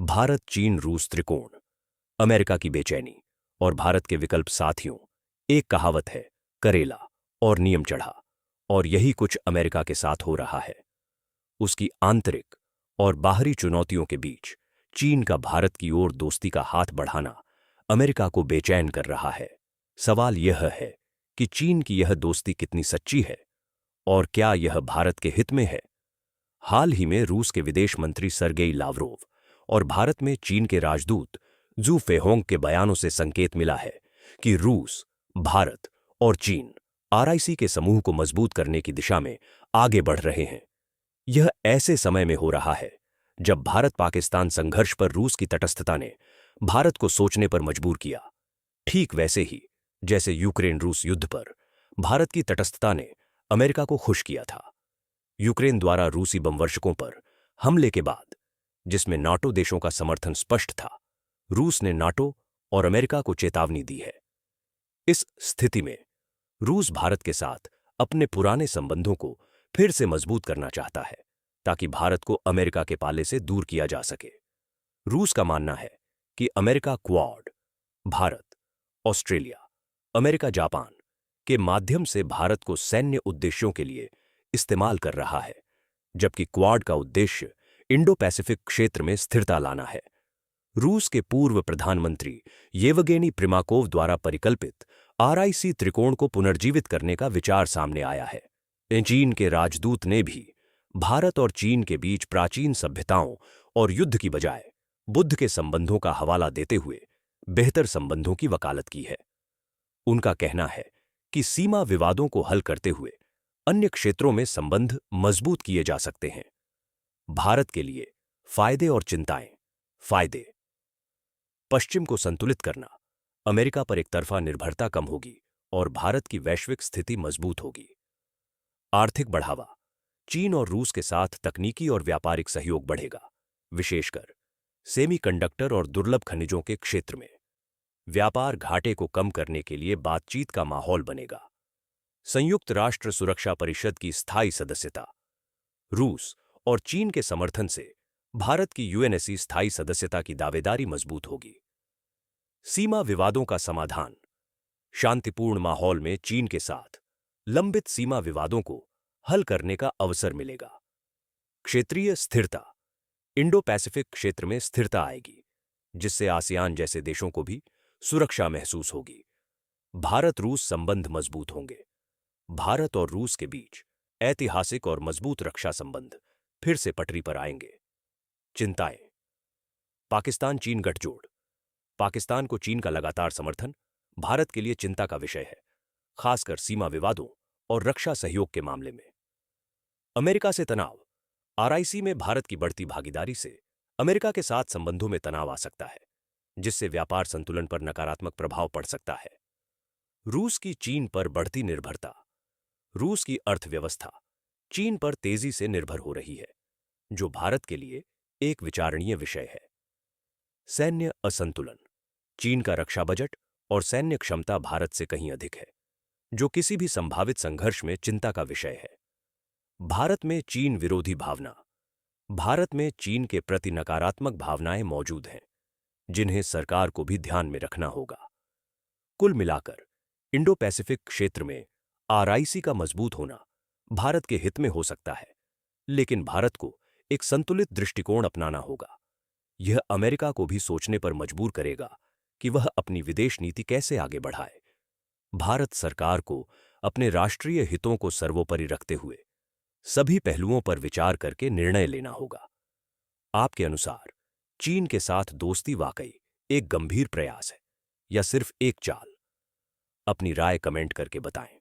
भारत चीन रूस त्रिकोण, अमेरिका की बेचैनी और भारत के विकल्प साथियों। एक कहावत है, करेला और नियम चढ़ा, और यही कुछ अमेरिका के साथ हो रहा है। उसकी आंतरिक और बाहरी चुनौतियों के बीच चीन का भारत की ओर दोस्ती का हाथ बढ़ाना अमेरिका को बेचैन कर रहा है। सवाल यह है कि चीन की यह दोस्ती कितनी सच्ची है और क्या यह भारत के हित में है। हाल ही में रूस के विदेश मंत्री सरगेई लावरोव और भारत में चीन के राजदूत जू फेहोंग के बयानों से संकेत मिला है कि रूस, भारत और चीन आरआईसी के समूह को मजबूत करने की दिशा में आगे बढ़ रहे हैं। यह ऐसे समय में हो रहा है जब भारत पाकिस्तान संघर्ष पर रूस की तटस्थता ने भारत को सोचने पर मजबूर किया, ठीक वैसे ही जैसे यूक्रेन रूस युद्ध पर भारत की तटस्थता ने अमेरिका को खुश किया था। यूक्रेन द्वारा रूसी बमवर्षकों पर हमले के बाद, जिसमें नाटो देशों का समर्थन स्पष्ट था, रूस ने नाटो और अमेरिका को चेतावनी दी है। इस स्थिति में रूस भारत के साथ अपने पुराने संबंधों को फिर से मजबूत करना चाहता है ताकि भारत को अमेरिका के पाले से दूर किया जा सके। रूस का मानना है कि America quad, Bharat, Australia, America, Japan के माध्यम से भारत को सैन्य उद्देश्यों के लिए इस्तेमाल कर रहा है, जबकि क्वाड का उद्देश्य इंडो पैसिफिक क्षेत्र में स्थिरता लाना है। रूस के पूर्व प्रधानमंत्री येवगेनी प्रिमाकोव द्वारा परिकल्पित आरआईसी त्रिकोण को पुनर्जीवित करने का विचार सामने आया है। चीन के राजदूत ने भी भारत और चीन के बीच प्राचीन सभ्यताओं और युद्ध की बजाय बुद्ध के संबंधों का हवाला देते हुए बेहतर संबंधों की वकालत की है। उनका कहना है कि सीमा विवादों को हल करते हुए अन्य क्षेत्रों में संबंध मजबूत किए जा सकते हैं। भारत के लिए फायदे और चिंताएं। फायदे: पश्चिम को संतुलित करना, अमेरिका पर एकतरफा निर्भरता कम होगी और भारत की वैश्विक स्थिति मजबूत होगी। आर्थिक बढ़ावा: चीन और रूस के साथ तकनीकी और व्यापारिक सहयोग बढ़ेगा, विशेषकर सेमीकंडक्टर और दुर्लभ खनिजों के क्षेत्र में। व्यापार घाटे को कम करने के लिए बातचीत का माहौल बनेगा। संयुक्त राष्ट्र सुरक्षा परिषद की स्थायी सदस्यता: रूस और चीन के समर्थन से भारत की यूएनएससी स्थायी सदस्यता की दावेदारी मजबूत होगी। सीमा विवादों का समाधान: शांतिपूर्ण माहौल में चीन के साथ लंबित सीमा विवादों को हल करने का अवसर मिलेगा। क्षेत्रीय स्थिरता: इंडो पैसिफिक क्षेत्र में स्थिरता आएगी, जिससे आसियान जैसे देशों को भी सुरक्षा महसूस होगी। भारत रूस संबंध मजबूत होंगे। भारत और रूस के बीच ऐतिहासिक और मजबूत रक्षा संबंध फिर से पटरी पर आएंगे। चिंताएं: पाकिस्तान चीन गठजोड़: पाकिस्तान को चीन का लगातार समर्थन भारत के लिए चिंता का विषय है, खासकर सीमा विवादों और रक्षा सहयोग के मामले में। अमेरिका से तनाव: आरआईसी में भारत की बढ़ती भागीदारी से अमेरिका के साथ संबंधों में तनाव आ सकता है, जिससे व्यापार संतुलन पर नकारात्मक प्रभाव पड़ सकता है। रूस की चीन पर बढ़ती निर्भरता: रूस की अर्थव्यवस्था चीन पर तेजी से निर्भर हो रही है, जो भारत के लिए एक विचारणीय विषय है। सैन्य असंतुलन: चीन का रक्षा बजट और सैन्य क्षमता भारत से कहीं अधिक है, जो किसी भी संभावित संघर्ष में चिंता का विषय है। भारत में चीन विरोधी भावना: भारत में चीन के प्रति नकारात्मक भावनाएं मौजूद हैं, जिन्हें सरकार को भी ध्यान में रखना होगा। कुल मिलाकर इंडो पैसिफिक क्षेत्र में आरआईसी का मजबूत होना भारत के हित में हो सकता है, लेकिन भारत को एक संतुलित दृष्टिकोण अपनाना होगा। यह अमेरिका को भी सोचने पर मजबूर करेगा कि वह अपनी विदेश नीति कैसे आगे बढ़ाए। भारत सरकार को अपने राष्ट्रीय हितों को सर्वोपरि रखते हुए सभी पहलुओं पर विचार करके निर्णय लेना होगा। आपके अनुसार चीन के साथ दोस्ती वाकई एक गंभीर प्रयास है या सिर्फ एक चाल? अपनी राय कमेंट करके बताएं।